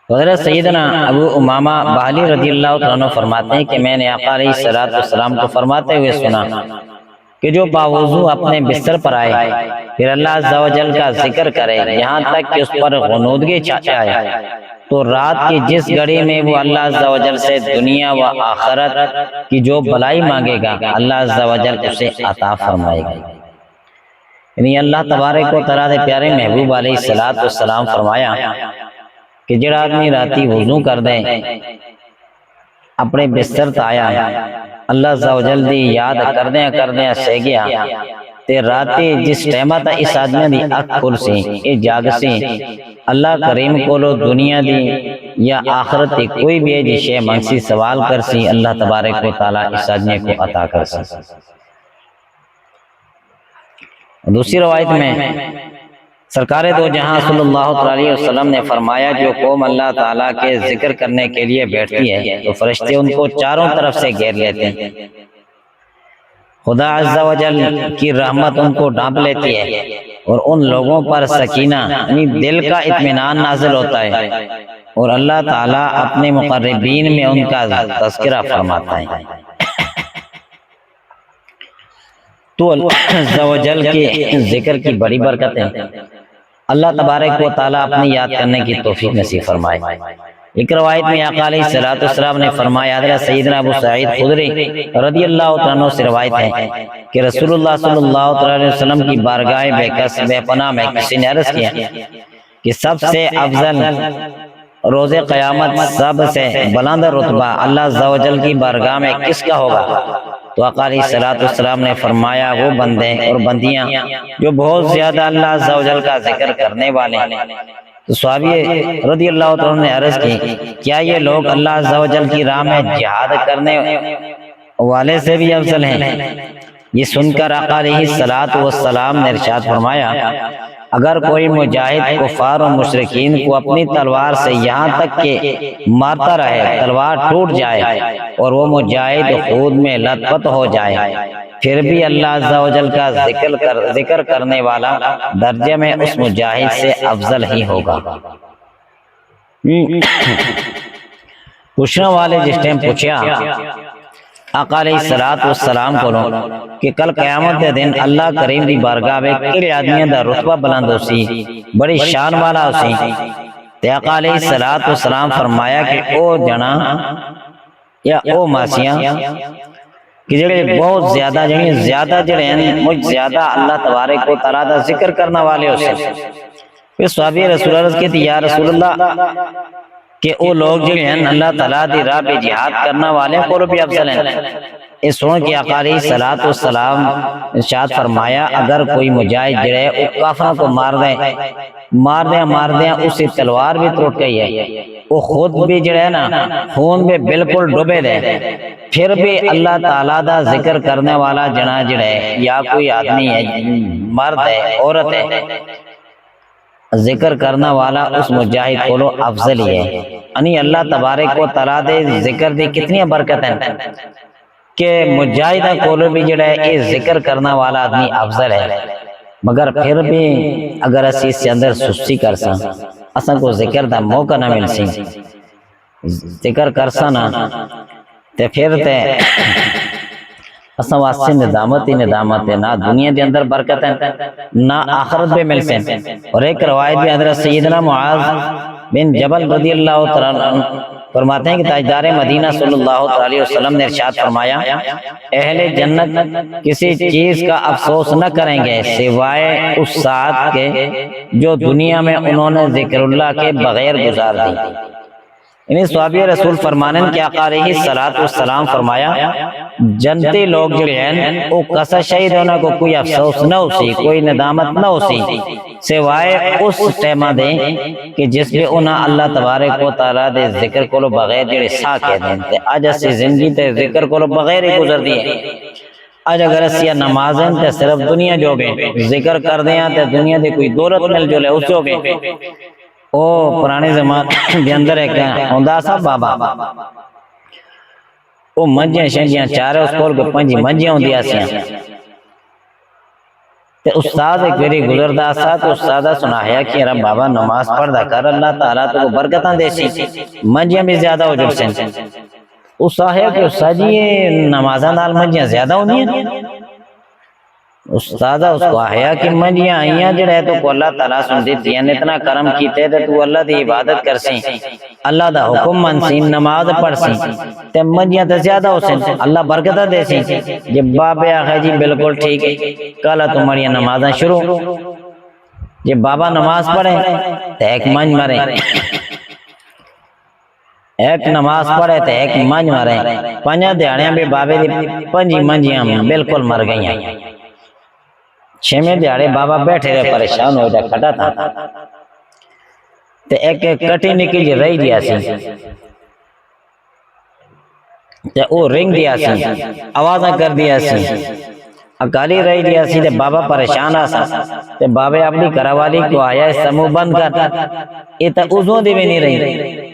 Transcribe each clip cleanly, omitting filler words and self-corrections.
حضرت سیدنا ابو امامہ باہلی رضی اللہ عنہ فرماتے ہیں کہ میں نے آقا علیہ السلام کو فرماتے ہوئے سنا کہ جو باوضو اپنے بستر پر آئے پھر اللہ عز و جل کا ذکر کرے یہاں تک کہ اس پر غنودگی چھائے تو رات کی جس گھڑی میں وہ اللہ عز و جل سے دنیا و آخرت کی جو بلائی مانگے گا اللہ عز و جل اسے عطا فرمائے گا۔ یعنی اللہ تبارک و تعالیٰ دے پیارے محبوب علیہ السلام فرمایا کہ جڑا آدمی راتی وضو کر دے اپنے بستر تایا اللہ عز و جل دی یاد کردیاں سے گیا تے راتی جس ٹائمہ تا اس آدمی دی اک کھل سی اے جاگ سی اللہ کریم کولو دنیا دی یا آخرت دی کوئی بھی جی شے منگسی سوال کر سی اللہ تبارک و تعالیٰ اس آدمی کو عطا کر سی۔ دوسری روایت میں سرکار دو جہاں صلی اللہ علیہ وسلم نے فرمایا جو قوم اللہ تعالیٰ کے ذکر کرنے کے لیے بیٹھتی ہے تو فرشتے ان کو چاروں طرف سے گھیر لیتے ہیں، خدا عز و جل کی رحمت ان کو ڈھانپ لیتی ہے اور ان لوگوں پر سکینہ یعنی دل کا اطمینان نازل ہوتا ہے اور اللہ تعالیٰ اپنے مقربین میں ان کا تذکرہ فرماتا ہے۔ تو اللہ عز و جل کے ذکر کی بڑی برکت ہے، اللہ تبارک و تعالیٰ اپنی یاد کرنے کی توفیق نصیب فرمائے۔ ایک روایت میں آقا علیہ السلام نے فرمایا، حضرت سیدنا ابو سعید خدری رضی اللہ عنہ سے روایت ہے کہ رسول اللہ صلی اللہ علیہ وسلم کی بارگاہ بے کس بے پناہ میں کسی نے عرض کیا کہ سب سے افضل روز قیامت سب سے بلند رتبہ اللہ عز و جل کی بارگاہ میں کس کا ہوگا؟ تو آقا علیہ السلام نے فرمایا وہ بندے اور بندیاں جو بہت زیادہ اللہ عز و جل کا ذکر کرنے والے ہیں۔ تو صحابی رضی اللہ عنہ نے عرض کی کیا یہ لوگ اللہ عز و جل کی راہ میں جہاد کرنے والے سے بھی افضل ہیں؟ یہ سن کر آقا علیہ السلام نے ارشاد فرمایا اگر کوئی مجاہد کفار و مشرکین کو اپنی تلوار سے یہاں تک کہ مارتا رہے تلوار ٹوٹ جائے اور وہ مجاہد خود میں لت پت ہو جائے پھر بھی اللہ عز و جل کا ذکر کرنے والا درجے میں اس مجاہد سے افضل ہی ہوگا۔ پوچھنے والے جس ٹائم پوچھا آقا علیہ السلام کو کہ کل قیامت دے دن اللہ کریم دی بارگاہ میں کڑے آدمیاں دا رتبہ بلند ہو سی بڑی شان والا ہو سی تے آقا علیہ السلام فرمایا کہ او جنا یا او ماسیاں کہ جڑے بہت زیادہ جڑے ہیں مجھ زیادہ اللہ تبارک و تعالیٰ دا ذکر کرنا والے ہو سی۔ پھر صحابی رسول اللہ کہتے یا رسول اللہ کہ وہ لوگ جو ہیں اللہ تعالیٰ دی راہ پہ جہاد کرنا والے کو بھی افضل ہیں۔ اس سن کے آقا علیہ السلام ارشاد فرمایا اگر کوئی مجاہد جڑے وہ کافروں کو مار دیں اسی تلوار بھی ٹوٹ گئی ہے وہ خود بھی جڑے ہے نا خون میں بالکل ڈوبے دے پھر بھی اللہ تعالیٰ دا ذکر کرنے والا جنا جڑے یا کوئی آدمی ہے مرد ہے عورت ہے ذکر کرنا والا اس مجاہد کو افضل ہی ہے۔ یعنی اللہ تبارک و تعالیٰ دے ذکر دی کتنی برکت ہیں کہ مجاہدہ کو بھی جڑا ہے یہ ذکر کرنا والا آدمی افضل ہے، مگر پھر بھی اگر اسی اس سے اندر سستی کر سا اساں کو ذکر دا موقع نہ مل سی ذکر کر سا نا تے پھر تے اساں واسطے ندامت ہے، نہ دنیا دے اندر برکت ہے نہ آخرت میں مل سے۔ اور ایک روایت میں حضرت سیدنا معاذ بن جبل رضی اللہ عنہ فرماتے ہیں کہ تاجدار مدینہ صلی اللہ علیہ وسلم نے ارشاد فرمایا اہل جنت کسی چیز کا افسوس نہ کریں گے سوائے اس ساعت کے جو دنیا میں انہوں نے ذکر اللہ کے بغیر گزار دی۔ انہیں صحابی رسول فرمانے کہ آقا علیہ السلام فرمایا جنتی لوگ جو ہیں وہ قصہ شہید ہونا کو کوئی افسوس نہ ہو سی کوئی ندامت نہ ہو سی سوائے اس ٹیمہ دیں کہ جس میں انہاں اللہ تبارک و تعالیٰ دے ذکر کو بغیر جڑے سا کہہ دیں تے آج اسی زندگی تے ذکر کو بغیر ہی گزر دیئے۔ آج اگر اسی نمازیں تے صرف دنیا جو گئے ذکر کر دیں تے دنیا دے کوئی دولت مل جو لے اس جو گئے او پرانے زمان دے اندر ایک ہوندہ سا بابا وہ منجیاں شنجیاں چارے اس کول کو پنجی منجیاں ہوندی آسیاں تے استاد ایک بری گزردا سا تو استادہ سنایا کہ رب بابا نماز پڑھدا کر اللہ تعالیٰ تو برکتاں دے سی منجیاں بھی زیادہ ہو جو سن اس آیا کہ استاد جی یہ نمازاں نال منجیاں زیادہ ہوندیاں استادہ اس کو آیا کہ منجیاں آئیاں جڑا ہے تو کو اللہ تعالیٰ سن دیتی ہیں اتنا کرم کیتے تے تو اللہ دی عبادت کر سی اللہ دا حکم من سی نماز پڑھ سی تے منجیاں تے زیادہ ہو سن اللہ برکتہ دے سی جب بابے آخر جی بالکل ٹھیک ہے کالا تمہاری نمازاں شروع جب بابا نماز پڑھے تے ایک منج مرے ایک نماز پڑھے تے ایک منج مرے پنجا دیاڑیاں بھی بابے دی پنجی منجیاں بالکل مر گئیاں چھویں دیہاڑے بابا بیٹھے رہے پریشان ہو جا کھٹا تھا تے ایک کٹی نکل جی رہی دیا سی تے او رنگ دیا سی آوازاں کر دیا سی اکالی رہی دیا سی تے بابا پریشان آسا تے بابے اپنی کروالی کو آیا اس سمو بند کر یہ تا اوزوں دی بھی نہیں رہی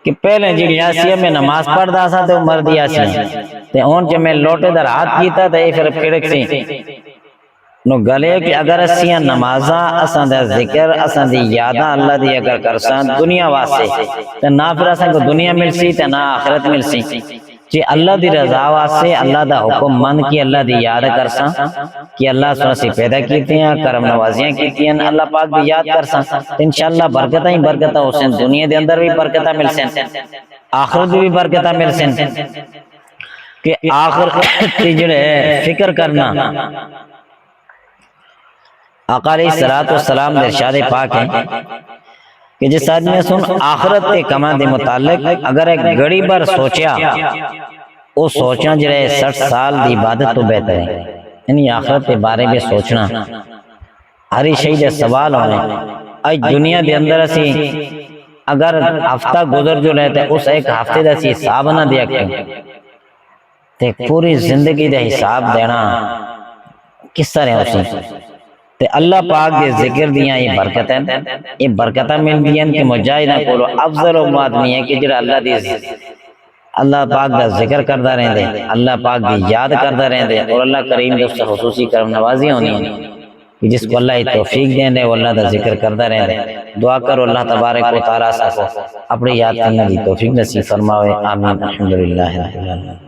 کہ پہلے جی ریاسیہ میں نماز پڑھ دا سا تے مر دیا سی تے ہون چے میں لوٹے در ہاتھ کیتا تے پھر پھڑک سی نو گلے کہ اگر اسیاں نمازاں اساں دا ذکر اساں دی یاداں اللہ دی اگر کرسان دنیا واسطے تے نہ پھر اساں کو دنیا مل سی تے نہ آخرت مل سی جی اللہ دی رضا واسطے اللہ دا حکم من کی اللہ دی یاد کرساں کہ اللہ سن سی پیدا کیتے ہیں کرم نوازیاں کیتی ہیں اللہ پاک دی یاد کرساں انشاءاللہ برکتاں ہی برکتاں ہو سن دنیا دے اندر بھی برکتاں مل سن آخرت بھی برکتاں مل سن کہ آخرت دی جڑے فکر کرنا آقا علیہ السلام دے ارشاد پاک ہیں کہ جس آدمی سن آخرت کے کما دے متعلق اگر ایک گھڑی بار سوچیا وہ سوچنا جڑے 60 سال دی عبادت تو بہتر ہے یعنی آخرت کے بارے میں سوچنا ہری شہید سوال ہونے آج دنیا دے اندر اسی اگر ہفتہ گزر جو رہتے اس ایک ہفتے دا سی حساب نہ دیا کیوں تے پوری زندگی دے حساب دینا کس طرح اسی تے اللہ پاک دے ذکر دیاں یہ برکتیں مل دیاں کہ مجاہدہ کو افضل و آدمی ہے کہ جڑا اللہ پاک دا ذکر کرتا رہیں دے اللہ پاک دی یاد کرتا رہیں دے اور اللہ کریم دے اس سے خصوصی کرم نوازی ہونی ہیں کہ جس کو اللہ توفیق دیں دے وہ اللہ دا ذکر کرتا رہیں دے دعا کرو اللہ تبارک و تعالیٰ سے اپنی یاد کرنے دی توفیق نصیب فرماوے آمین الحمدللہ رب العالمین